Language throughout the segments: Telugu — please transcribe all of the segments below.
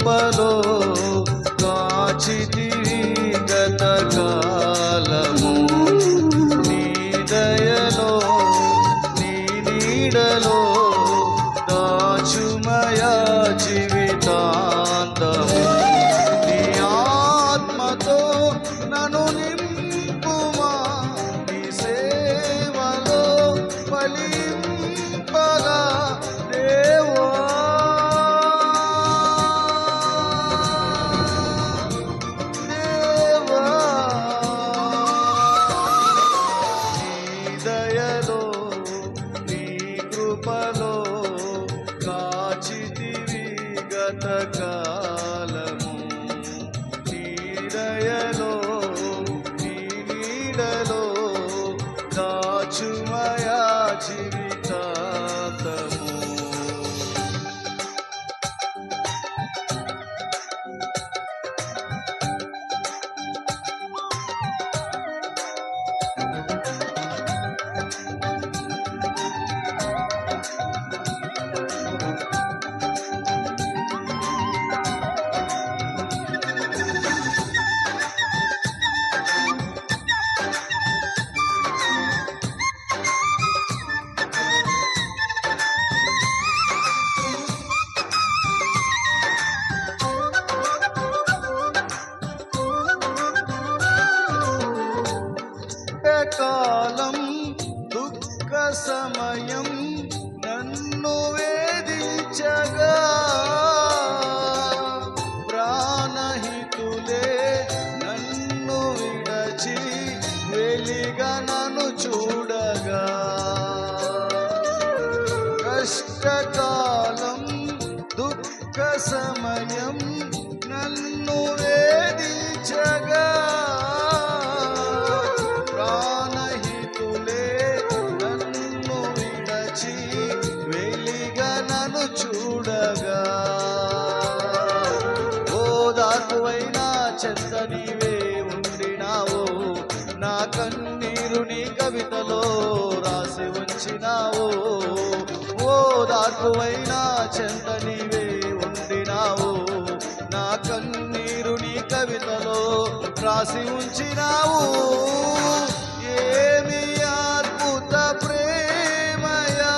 కృపలో కాచితివి గత కాలము, నీ దయలో నీ నీడలో దాచుమయా జీవితాంతము. నీ ఆత్మతో నన్ను నింపుమా, నీ సేవలో ఫలింపగా దేవా. కృపలో కాచితివి గత కాలము, నీ దయలో నీ నీడలో దాచుమయా జీవితాంతము. కాలం దుఃఖ సమయం నన్ను వేధించగా, ప్రాణహితులే నన్ను విడచి వెలిగా నన్ను చూడగా, కష్టకాలం దుఃఖ సమయం నన్ను వేధించగా, చూడగా, ఓదార్పువైనా చెంత నీవే ఉండినావు, నా కన్నీరు నీ కవితలో రాసి ఉంచినావు. ఓదార్పువైనా చెంత నీవే ఉండినావు, నా కన్నీరు నీ కవితలో రాసి ఉంచినావు. ఏమి అద్భుత ప్రేమయా,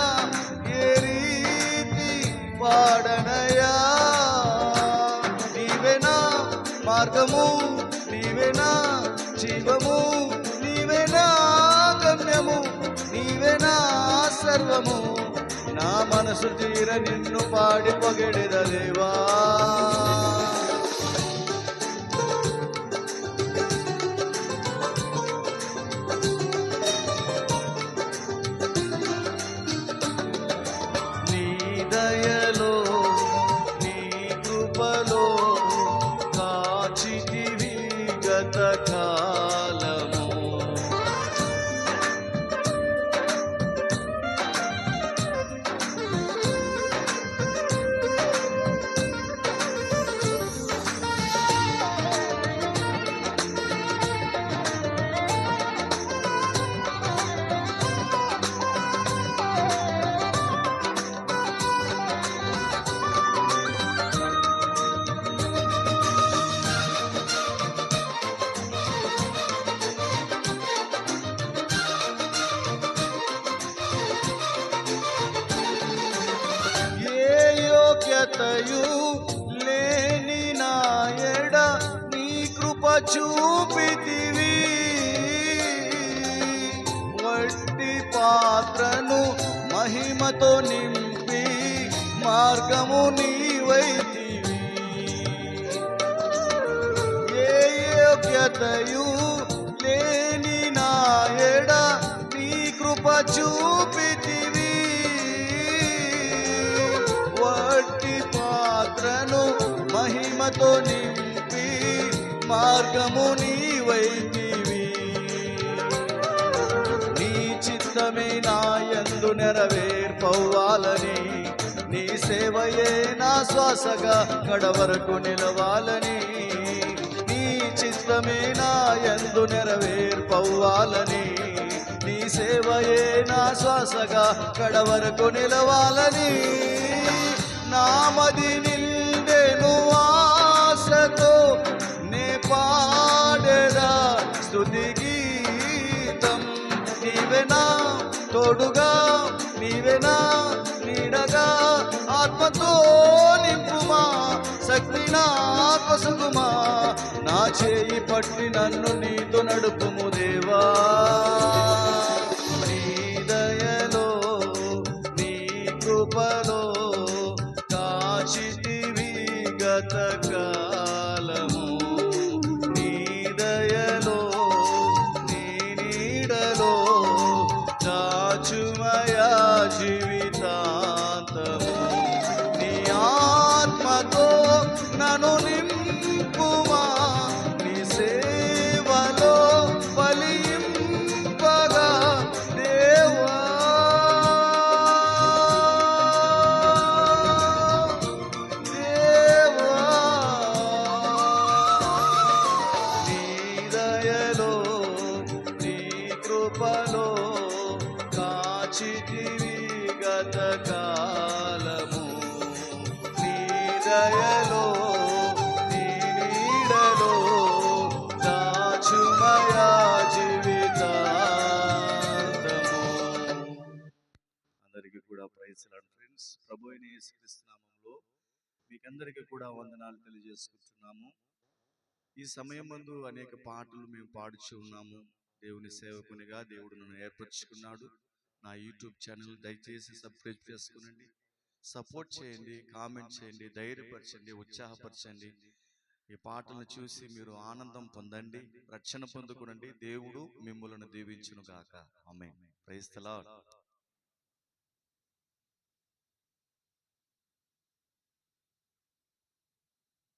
ఏ రీతి పాడనయా. నీవేనా మార్గము, నీవేనా జీవము, నీవేనా గమ్యము, నీవేనా సర్వము. నా మనసు తీర నిన్ను పాడి పొగడెదలేవా. కాచితివి గత కాలము, యోగ్యతయు లేని నాయడ నీ కృప చూపితివి, వట్టి పాత్రను మహిమతో నింపి మార్గము నీవైతివి. ఏ యోగ్యతయు లేని నాయడ నీ కృప చూపితివి, వట్టి పాత్రను మహిమతో నింపి మార్గము నీవైతివి. నీ చిత్తమే నా యందు నెరవేర్పవ్వాలని, నీ సేవయే నా శ్వాసగా కడవరకు నిలవాలని, నీ చిత్తమే నా యందు నెరవేర్పవ్వాలని, నీ సేవయే నా శ్వాసగా కడవరకు నిలవాలని. నామది నిండెను శక్తి నా కొసగుమా, నా చేయి పట్టి నన్ను నీతో నడుపుము దేవా. నీ దయలో నీ కృపలో కాచితివి గత కాలము, నీ దయలో నీ నీడలో దాచుమయా జీవితాంతము. నీ ఆత్మతో నన్ను నింపుమా, నీ సేవలో ఫలింపగా దేవా. దేవా నీ దయలో నీ కృపలో కాచితివి గత కాలము, నీ దయలో నీ నీడలో దాచుమయా జీవితాంతము. అందరికీ కూడా ప్రైజ్ లార్డ్ ఫ్రెండ్స్. ప్రభు అయిన యేసుక్రీస్తు నామములో మీకందరికీ కూడా వందనాలు తెలియజేసుకుంటున్నాము. ఈ సమయం ముందు అనేక పాటలు మేము పాడుచు ఉన్నాము. దేవుని సేవకునిగా దేవుడు నన్ను ఏర్పరచుకున్నాడు. నా యూట్యూబ్ ఛానల్ దయచేసి సబ్స్క్రైబ్ చేసుకునండి, సపోర్ట్ చేయండి, కామెంట్ చేయండి, ధైర్యపరచండి, ఉత్సాహపరచండి. ఈ పాటలను చూసి మీరు ఆనందం పొందండి, రక్షణ పొందుకునండి. దేవుడు మిమ్ములను దీవించును గాక. ఆమేన్. Praise the lord.